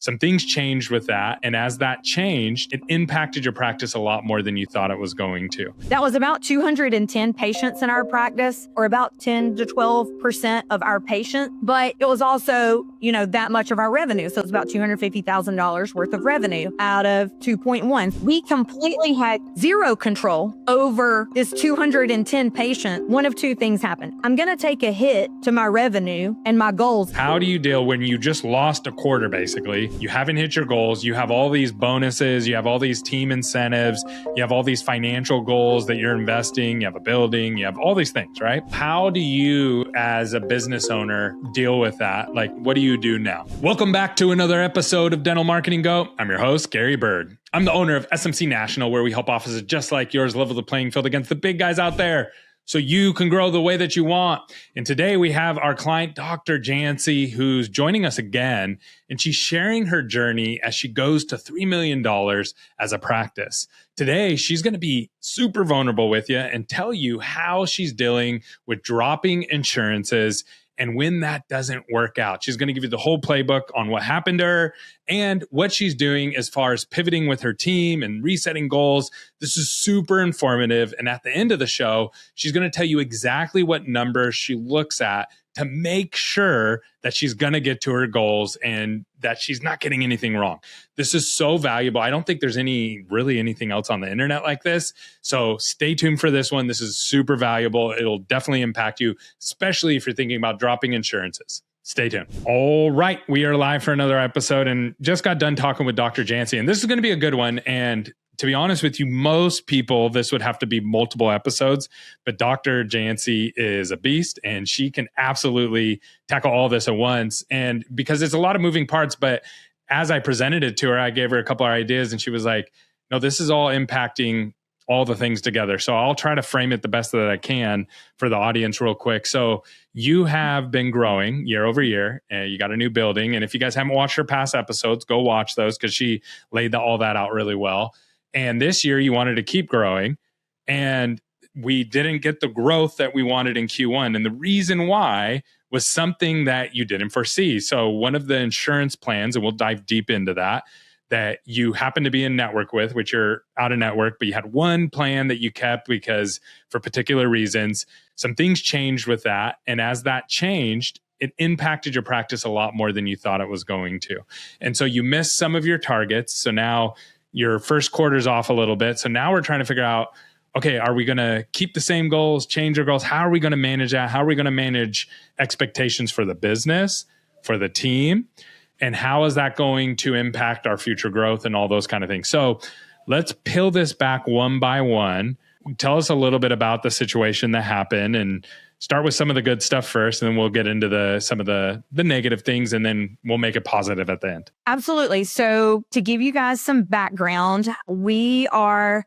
some things changed with that. And as that changed, it impacted your practice a lot more than you thought it was going to. That was about 210 patients in our practice, or about 10 to 12% of our patients. But it was also, that much of our revenue. So it's about $250,000 worth of revenue out of 2.1. We completely had zero control over this 210 patient. One of two things happened. I'm going to take a hit to my revenue and my goals. How do you deal when you just lost a quarter, basically? You haven't hit your goals. You have all these bonuses. You have all these team incentives. You have all these financial goals that you're investing. You have a building. You have all these things, right? How do you, as a business owner, deal with that? Like, what do you do now? Welcome back to another episode of Dental Marketing Go. I'm your host, Gary Bird. I'm the owner of SMC National, where we help offices just like yours level the playing field against the big guys out there, so you can grow the way that you want. And today we have our client, Dr. Jancy, who's joining us again, and she's sharing her journey as she goes to $3 million as a practice. Today, she's going to be super vulnerable with you and tell you how she's dealing with dropping insurances and when that doesn't work out. She's going to give you the whole playbook on what happened to her and what she's doing as far as pivoting with her team and resetting goals. This is super informative. And at the end of the show, she's going to tell you exactly what numbers she looks at to make sure that she's going to get to her goals and that she's not getting anything wrong. This is so valuable. I don't think there's really anything else on the internet like this. So stay tuned for this one. This is super valuable. It'll definitely impact you, especially if you're thinking about dropping insurances. Stay tuned. All right. We are live for another episode and just got done talking with Dr. Jancy. And this is going to be a good one. And to be honest with you, most people, this would have to be multiple episodes, but Dr. Jancy is a beast and she can absolutely tackle all this at once. And because it's a lot of moving parts, but as I presented it to her, I gave her a couple of ideas and she was like, no, this is all impacting all the things together. So I'll try to frame it the best that I can for the audience real quick. So you have been growing year over year and you got a new building. And if you guys haven't watched her past episodes, go watch those because she laid all that out really well. And this year you wanted to keep growing and we didn't get the growth that we wanted in Q1. And the reason why was something that you didn't foresee. So one of the insurance plans, and we'll dive deep into that you happen to be in network with, which you're out of network, but you had one plan that you kept because for particular reasons, some things changed with that. And as that changed, it impacted your practice a lot more than you thought it was going to. And so you missed some of your targets. So now your first quarter's off a little bit. So now we're trying to figure out, okay, are we going to keep the same goals, change our goals? How are we going to manage that? How are we going to manage expectations for the business, for the team? And how is that going to impact our future growth and all those kind of things? So let's peel this back one by one. Tell us a little bit about the situation that happened and start with some of the good stuff first, and then we'll get into some of the negative things, and then we'll make it positive at the end. Absolutely. So to give you guys some background, we are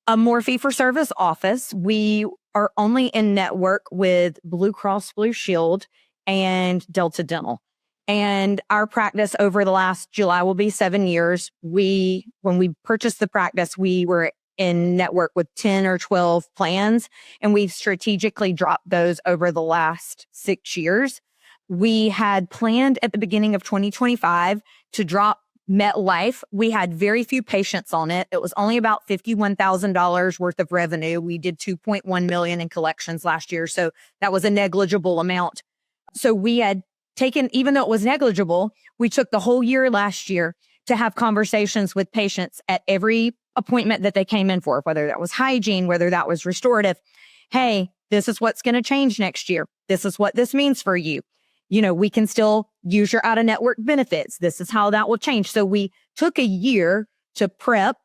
a more fee-for-service office. We are only in network with Blue Cross Blue Shield and Delta Dental. And our practice over the last July will be 7 years. When we purchased the practice, we were in network with 10 or 12 plans, and we've strategically dropped those over the last 6 years. We had planned at the beginning of 2025 to drop MetLife. We had very few patients on it. It was only about $51,000 worth of revenue. We did $2.1 million in collections last year. So that was a negligible amount. So we had taken, even though it was negligible, we took the whole year last year to have conversations with patients at every appointment that they came in for, whether that was hygiene, whether that was restorative. Hey, this is what's going to change next year. This is what this means for you. We can still use your out-of-network benefits. This is how that will change. So we took a year to prep,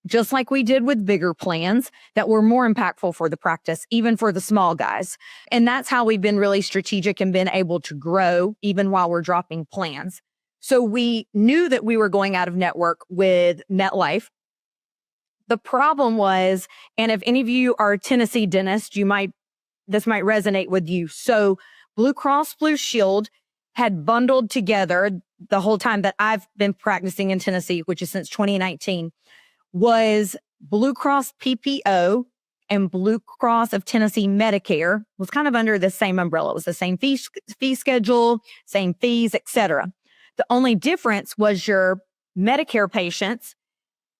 just like we did with bigger plans that were more impactful for the practice, even for the small guys. And that's how we've been really strategic and been able to grow even while we're dropping plans. So we knew that we were going out of network with MetLife. The problem was, and if any of you are Tennessee dentists, this might resonate with you. So Blue Cross Blue Shield had bundled together the whole time that I've been practicing in Tennessee, which is since 2019, was Blue Cross PPO and Blue Cross of Tennessee Medicare was kind of under the same umbrella. It was the same fee schedule, same fees, etc. The only difference was your Medicare patients,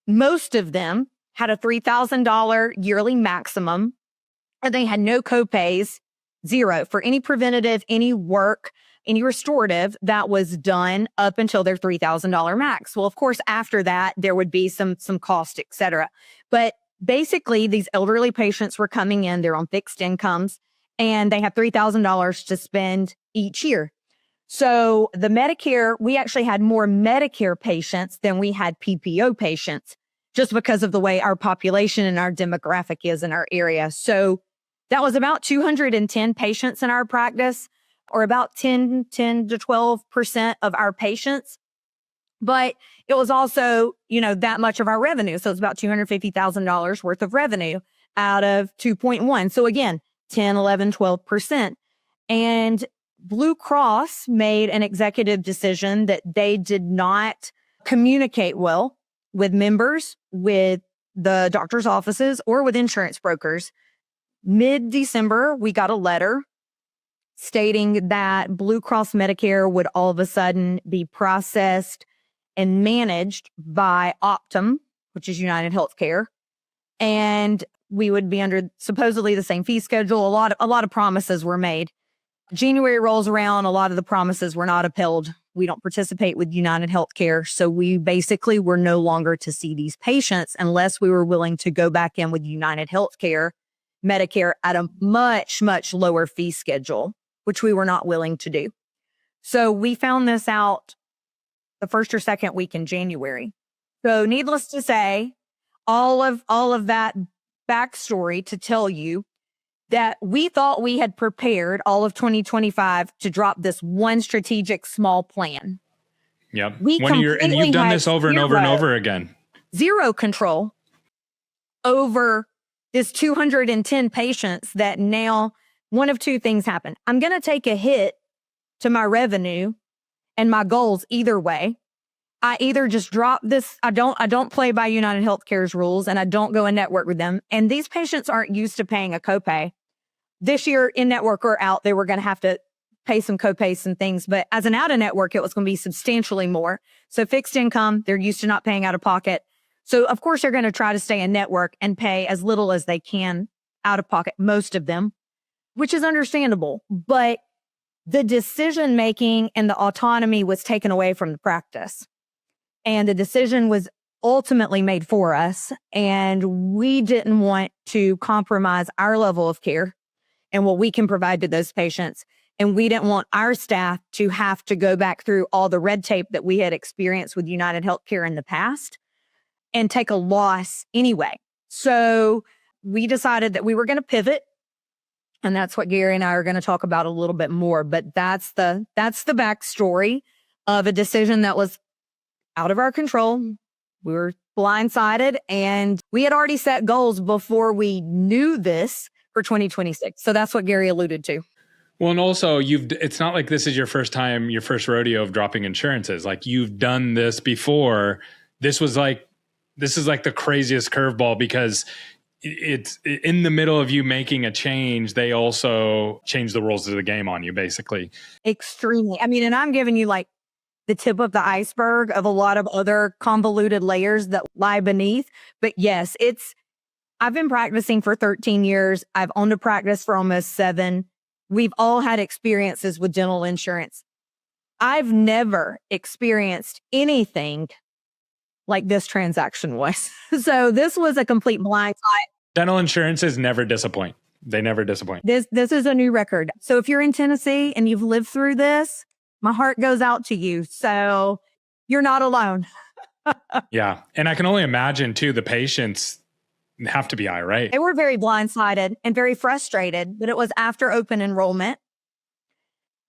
most of them had a $3,000 yearly maximum, and they had no copays, zero for any preventative, any work, any restorative that was done up until their $3,000 max. Well, of course, after that, there would be some cost, et cetera. But basically, these elderly patients were coming in, they're on fixed incomes, and they have $3,000 to spend each year. So the Medicare, we actually had more Medicare patients than we had PPO patients, just because of the way our population and our demographic is in our area. So that was about 210 patients in our practice, or about 10 to 12% of our patients. But it was also, that much of our revenue. So it's about $250,000 worth of revenue out of 2.1. So again, 10, 11, 12%. And Blue Cross made an executive decision that they did not communicate well with members, with the doctor's offices, or with insurance brokers. Mid-December, we got a letter stating that Blue Cross Medicare would all of a sudden be processed and managed by Optum, which is United Healthcare, and we would be under supposedly the same fee schedule. A lot of promises were made. January rolls around, a lot of the promises were not upheld. We don't participate with United Healthcare, so we basically were no longer to see these patients unless we were willing to go back in with United Healthcare, Medicare at a much, much lower fee schedule, which we were not willing to do. So we found this out the first or second week in January. So needless to say, all of that backstory to tell you that we thought we had prepared all of 2025 to drop this one strategic small plan. Yep. And you've done this over and over and over again. Zero control over this 210 patients that now one of two things happen. I'm going to take a hit to my revenue and my goals either way. I either just drop this, I don't play by United Healthcare's rules, and I don't go in network with them. And these patients aren't used to paying a copay. This year, in network or out, they were going to have to pay some copays and things. But as an out of network, it was going to be substantially more. So fixed income, they're used to not paying out of pocket. So of course, they're going to try to stay in network and pay as little as they can out of pocket, most of them, which is understandable. But the decision making and the autonomy was taken away from the practice. And the decision was ultimately made for us. And we didn't want to compromise our level of care and what we can provide to those patients. And we didn't want our staff to have to go back through all the red tape that we had experienced with United Healthcare in the past and take a loss anyway. So we decided that we were going to pivot. And that's what Gary and I are going to talk about a little bit more. But that's the backstory of a decision that was out of our control. We were blindsided, and we had already set goals before we knew this for 2026. So that's what Gary alluded to. Well, and also it's not like this is your first time, your first rodeo of dropping insurances. Like, you've done this before. This is like the craziest curveball, because it's in the middle of you making a change. They also change the rules of the game on you, basically. Extremely. I mean, and I'm giving you like the tip of the iceberg of a lot of other convoluted layers that lie beneath. But yes, I've been practicing for 13 years. I've owned a practice for almost 7. We've all had experiences with dental insurance. I've never experienced anything like this transaction was. So this was a complete blind spot. Dental insurances never disappoint. They never disappoint. This is a new record. So if you're in Tennessee and you've lived through this, my heart goes out to you. So you're not alone. Yeah. And I can only imagine too, the patients have to be irate. They were very blindsided and very frustrated, but it was after open enrollment.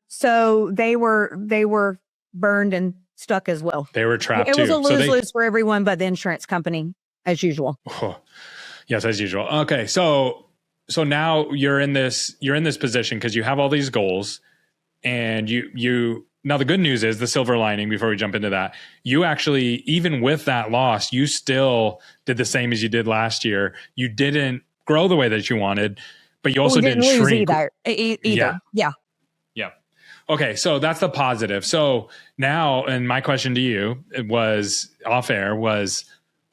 So they were burned and stuck as well. They were trapped too. It was a lose-lose for everyone but the insurance company, as usual. Oh, yes, as usual. Okay. So now you're in this position because you have all these goals. And you now the good news is, the silver lining before we jump into that, you actually, even with that loss, you still did the same as you did last year. You didn't grow the way that you wanted, but you also didn't shrink either. Yeah. Okay, so that's the positive. So now, and my question to you was off air was,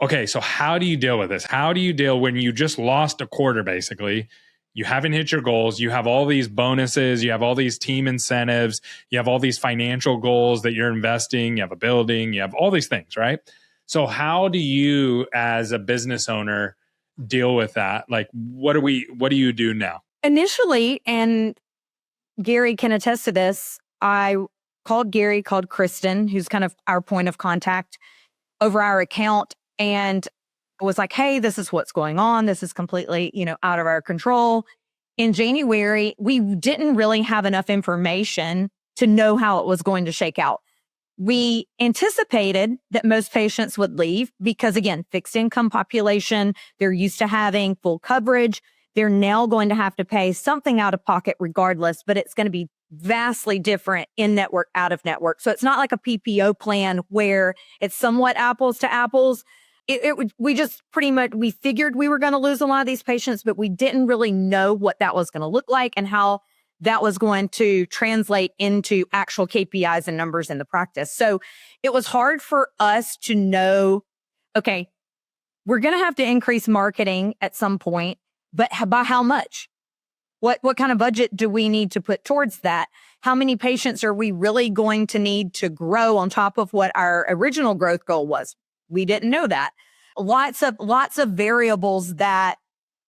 okay, so how do you deal with this? How do you deal when you just lost a quarter, basically? You haven't hit your goals. You have all these bonuses. You have all these team incentives. You have all these financial goals that you're investing. You have a building. You have all these things, right? So how do you, as a business owner, deal with that? Like, what do you do now? Initially, and Gary can attest to this, I called Kristen, who's kind of our point of contact over our account, and was like, hey, this is what's going on. This is completely, out of our control. In January, we didn't really have enough information to know how it was going to shake out. We anticipated that most patients would leave because, again, fixed income population, they're used to having full coverage. They're now going to have to pay something out of pocket regardless, but it's going to be vastly different in network, out of network. So it's not like a PPO plan where it's somewhat apples to apples. We just pretty much, we figured we were going to lose a lot of these patients, but we didn't really know what that was going to look like and how that was going to translate into actual KPIs and numbers in the practice. So it was hard for us to know, okay, we're going to have to increase marketing at some point, but by how much? What kind of budget do we need to put towards that? How many patients are we really going to need to grow on top of what our original growth goal was? We didn't know that. Lots of variables that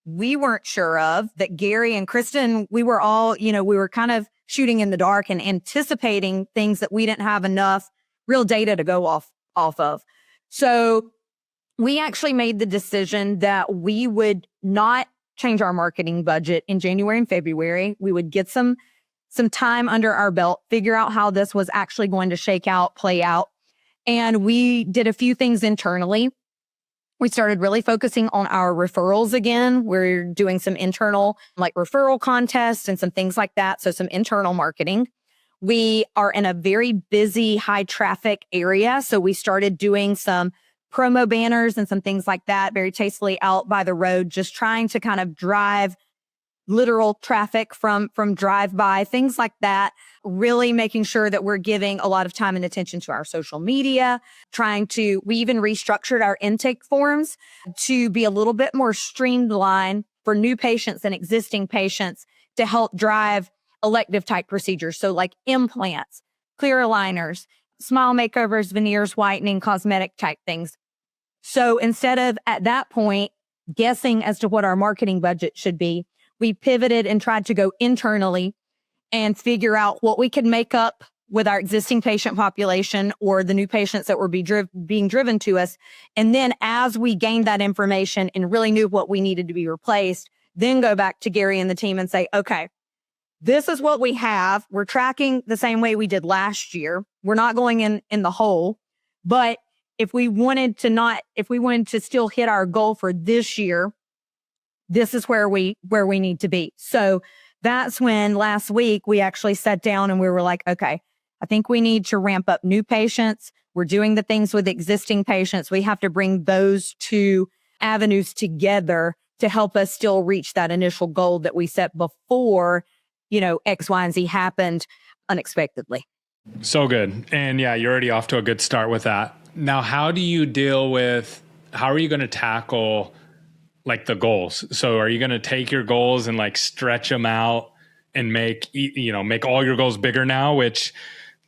we weren't sure of, that Gary and Kristen, we were all, we were kind of shooting in the dark and anticipating things that we didn't have enough real data to go off of. So we actually made the decision that we would not change our marketing budget in January and February. We would get some time under our belt, figure out how this was actually going to shake out, play out. And we did a few things internally. We started really focusing on our referrals again. We're doing some internal referral contests and some things like that. So some internal marketing. We are in a very busy, high traffic area. So we started doing some promo banners and some things like that, very tastefully out by the road, just trying to kind of drive literal traffic from drive-by, things like that, really making sure that we're giving a lot of time and attention to our social media, we even restructured our intake forms to be a little bit more streamlined for new patients and existing patients to help drive elective type procedures. So like implants, clear aligners, smile makeovers, veneers, whitening, cosmetic type things. So instead of at that point guessing as to what our marketing budget should be, we pivoted and tried to go internally and figure out what we could make up with our existing patient population or the new patients that were being driven to us. And then as we gained that information and really knew what we needed to be replaced, then go back to Gary and the team and say, okay, this is what we have. We're tracking the same way we did last year. We're not going in the hole, but if we wanted to still hit our goal for this year, this is where we need to be. So that's when last week we actually sat down and we were like, okay, I think we need to ramp up new patients. We're doing the things with existing patients. We have to bring those two avenues together to help us still reach that initial goal that we set before, X, Y, and Z happened unexpectedly. So good. And yeah, you're already off to a good start with that. Now, how are you going to tackle the goals? So are you going to take your goals and stretch them out and make all your goals bigger now, which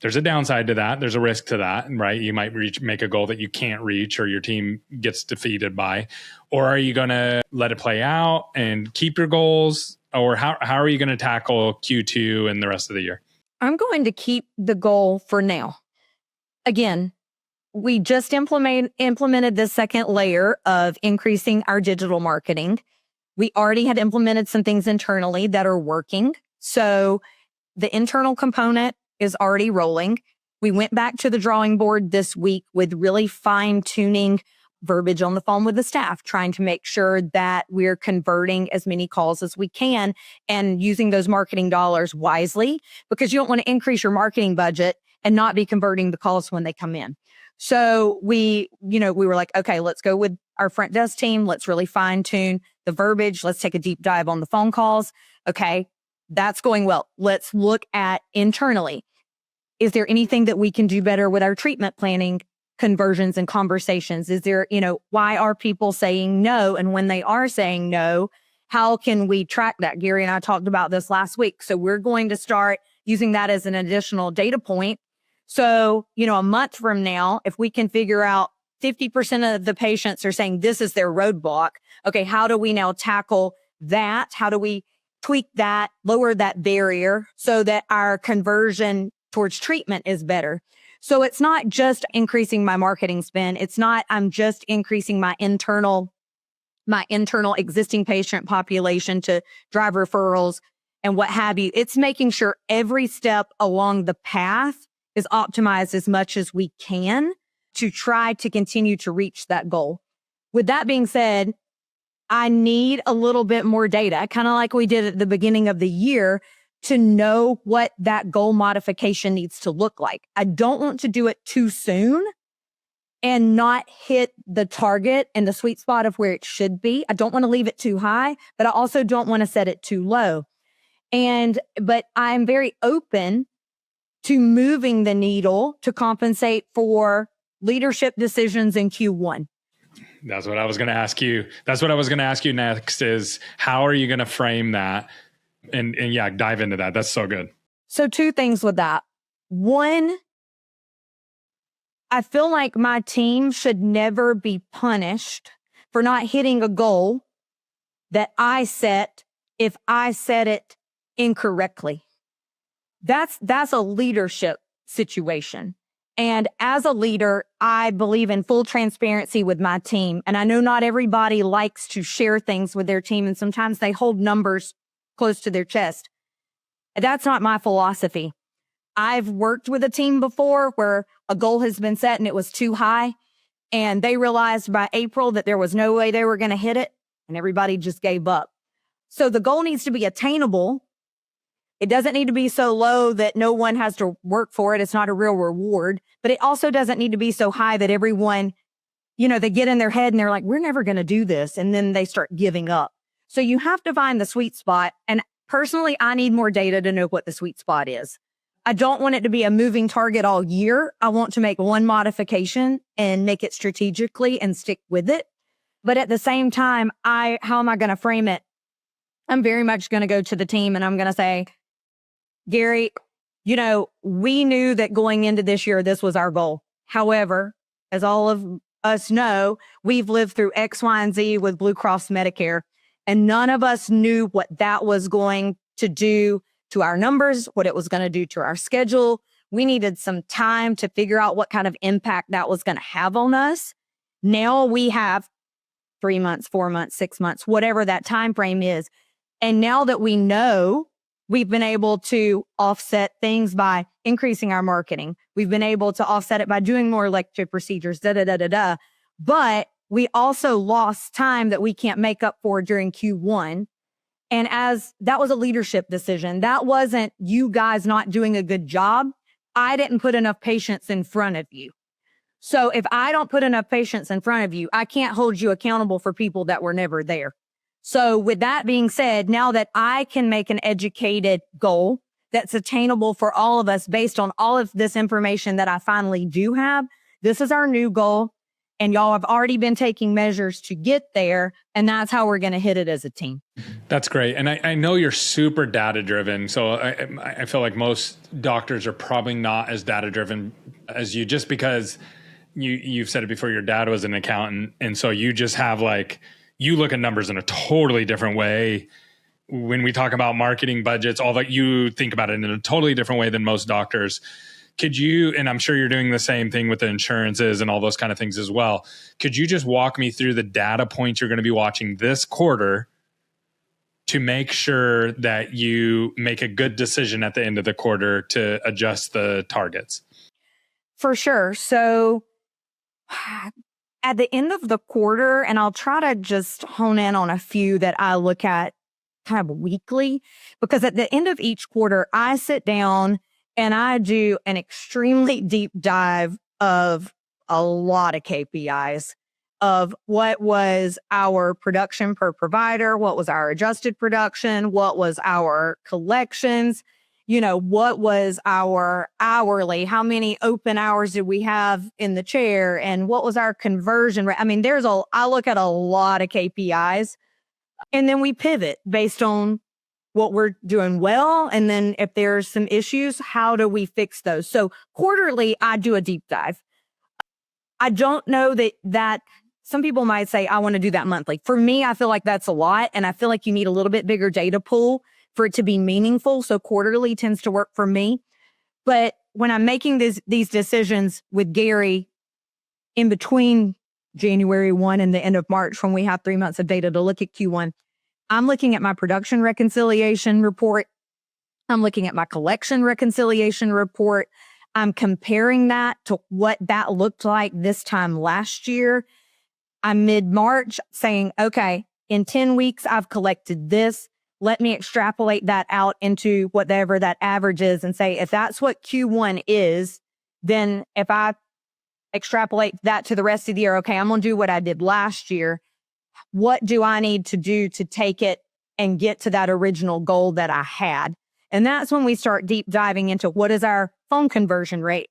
there's a downside to that. There's a risk to that, right? You might make a goal that you can't reach or your team gets defeated by, or are you going to let it play out and keep your goals? Or how are you going to tackle Q2 and the rest of the year? I'm going to keep the goal for now. Again, we just implemented the second layer of increasing our digital marketing. We already had implemented some things internally that are working. So the internal component is already rolling. We went back to the drawing board this week with really fine-tuning verbiage on the phone with the staff, trying to make sure that we're converting as many calls as we can and using those marketing dollars wisely, because you don't want to increase your marketing budget and not be converting the calls when they come in. So we were like, okay, let's go with our front desk team. Let's really fine tune the verbiage. Let's take a deep dive on the phone calls. Okay, That's going well. Let's look at internally. Is there anything that we can do better with our treatment planning, conversions, and conversations? Is there, why are people saying no? And when they are saying no, how can we track that? Gary and I talked about this last week. So we're going to start using that as an additional data point. So, a month from now, if we can figure out 50% of the patients are saying this is their roadblock. Okay, how do we now tackle that? How do we tweak that, lower that barrier so that our conversion towards treatment is better? So it's not just increasing my marketing spend. It's not, I'm just increasing my internal existing patient population to drive referrals and what have you. It's making sure every step along the path is optimized as much as we can to try to continue to reach that goal. With that being said, I need a little bit more data, kind of like we did at the beginning of the year, to know what that goal modification needs to look like. I don't want to do it too soon and not hit the target and the sweet spot of where it should be. I don't want to leave it too high, but I also don't want to set it too low. But I'm very open to moving the needle to compensate for leadership decisions in Q1. That's what I was going to ask you. That's what I was going to ask you next is how are you going to frame that? And yeah, dive into that. That's so good. So 2 things with that. One, I feel like my team should never be punished for not hitting a goal that I set if I set it incorrectly. That's a leadership situation. And as a leader, I believe in full transparency with my team. And I know not everybody likes to share things with their team. And sometimes they hold numbers close to their chest. That's not my philosophy. I've worked with a team before where a goal has been set and it was too high. And they realized by April that there was no way they were going to hit it. And everybody just gave up. So the goal needs to be attainable. It doesn't need to be so low that no one has to work for it. It's not a real reward, but it also doesn't need to be so high that everyone, they get in their head and they're like, we're never going to do this. And then they start giving up. So you have to find the sweet spot. And personally, I need more data to know what the sweet spot is. I don't want it to be a moving target all year. I want to make one modification and make it strategically and stick with it. But at the same time, how am I going to frame it? I'm very much going to go to the team and I'm going to say, Gary, we knew that going into this year, this was our goal. However, as all of us know, we've lived through X, Y, and Z with Blue Cross Medicare, and none of us knew what that was going to do to our numbers, what it was going to do to our schedule. We needed some time to figure out what kind of impact that was going to have on us. Now we have 3 months, 4 months, 6 months, whatever that time frame is. And now that we know, we've been able to offset things by increasing our marketing. We've been able to offset it by doing more elective procedures, But we also lost time that we can't make up for during Q1. And as that was a leadership decision, that wasn't you guys not doing a good job. I didn't put enough patients in front of you. So if I don't put enough patients in front of you, I can't hold you accountable for people that were never there. So with that being said, now that I can make an educated goal that's attainable for all of us based on all of this information that I finally do have, this is our new goal. And y'all have already been taking measures to get there. And that's how we're going to hit it as a team. That's great. And I know you're super data driven. So I feel like most doctors are probably not as data driven as you, just because you've said it before, your dad was an accountant. And so you just have you look at numbers in a totally different way. When we talk about marketing budgets, all that, you think about it in a totally different way than most doctors. Could you, and I'm sure you're doing the same thing with the insurances and all those kind of things as well. Could you just walk me through the data points you're going to be watching this quarter to make sure that you make a good decision at the end of the quarter to adjust the targets? For sure. So at the end of the quarter, and I'll try to just hone in on a few that I look at kind of weekly, because at the end of each quarter, I sit down and I do an extremely deep dive of a lot of KPIs. of what was our production per provider, what was our adjusted production, what was our collections, what was our hourly, how many open hours did we have in the chair, and what was our conversion rate. I mean, I look at a lot of KPIs, and then we pivot based on what we're doing well. And then if there's some issues, how do we fix those? So quarterly, I do a deep dive. I don't know that some people might say, I want to do that monthly. For me, I feel like that's a lot. And I feel like you need a little bit bigger data pool for it to be meaningful. So quarterly tends to work for me. But when I'm making these decisions with Gary in between January 1 and the end of March, when we have 3 months of data to look at Q1, I'm looking at my production reconciliation report. I'm looking at my collection reconciliation report. I'm comparing that to what that looked like this time last year. I'm mid-March saying, okay, in 10 weeks, I've collected this. Let me extrapolate that out into whatever that average is and say, if that's what Q1 is, then if I extrapolate that to the rest of the year, okay, I'm going to do what I did last year. What do I need to do to take it and get to that original goal that I had? And that's when we start deep diving into what is our phone conversion rate?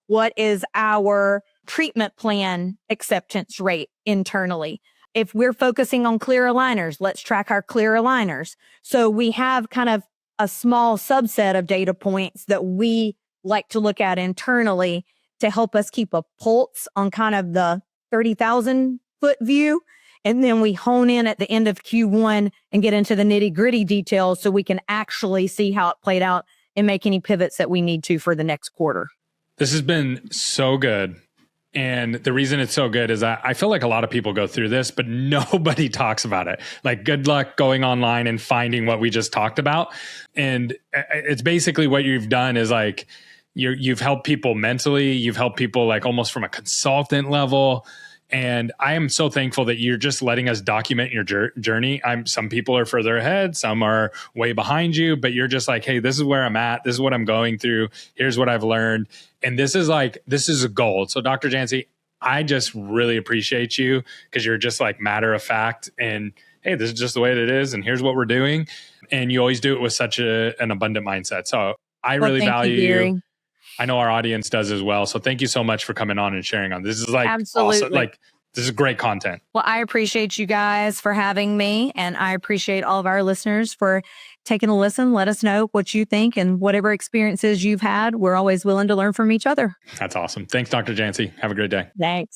What is our treatment plan acceptance rate internally? If we're focusing on clear aligners, let's track our clear aligners. So we have kind of a small subset of data points that we like to look at internally to help us keep a pulse on kind of the 30,000 foot view. And then we hone in at the end of Q1 and get into the nitty gritty details so we can actually see how it played out and make any pivots that we need to for the next quarter. This has been so good. And the reason it's so good is I feel like a lot of people go through this, but nobody talks about it. Like, good luck going online and finding what we just talked about. And it's basically what you've done is like, you've helped people mentally. You've helped people like almost from a consultant level. And I am so thankful that you're just letting us document your journey. Some people are further ahead, some are way behind you, but you're just like, hey, this is where I'm at. This is what I'm going through. Here's what I've learned. And this is a gold. So Dr. Jancy, I just really appreciate you because you're just like matter of fact. And hey, this is just the way it is. And here's what we're doing. And you always do it with such an abundant mindset. So I really value you. I know our audience does as well. So thank you so much for coming on and sharing on this. This is like absolutely awesome. Like, this is great content. Well, I appreciate you guys for having me. And I appreciate all of our listeners for taking a listen. Let us know what you think and whatever experiences you've had. We're always willing to learn from each other. That's awesome. Thanks, Dr. Jancy. Have a great day. Thanks.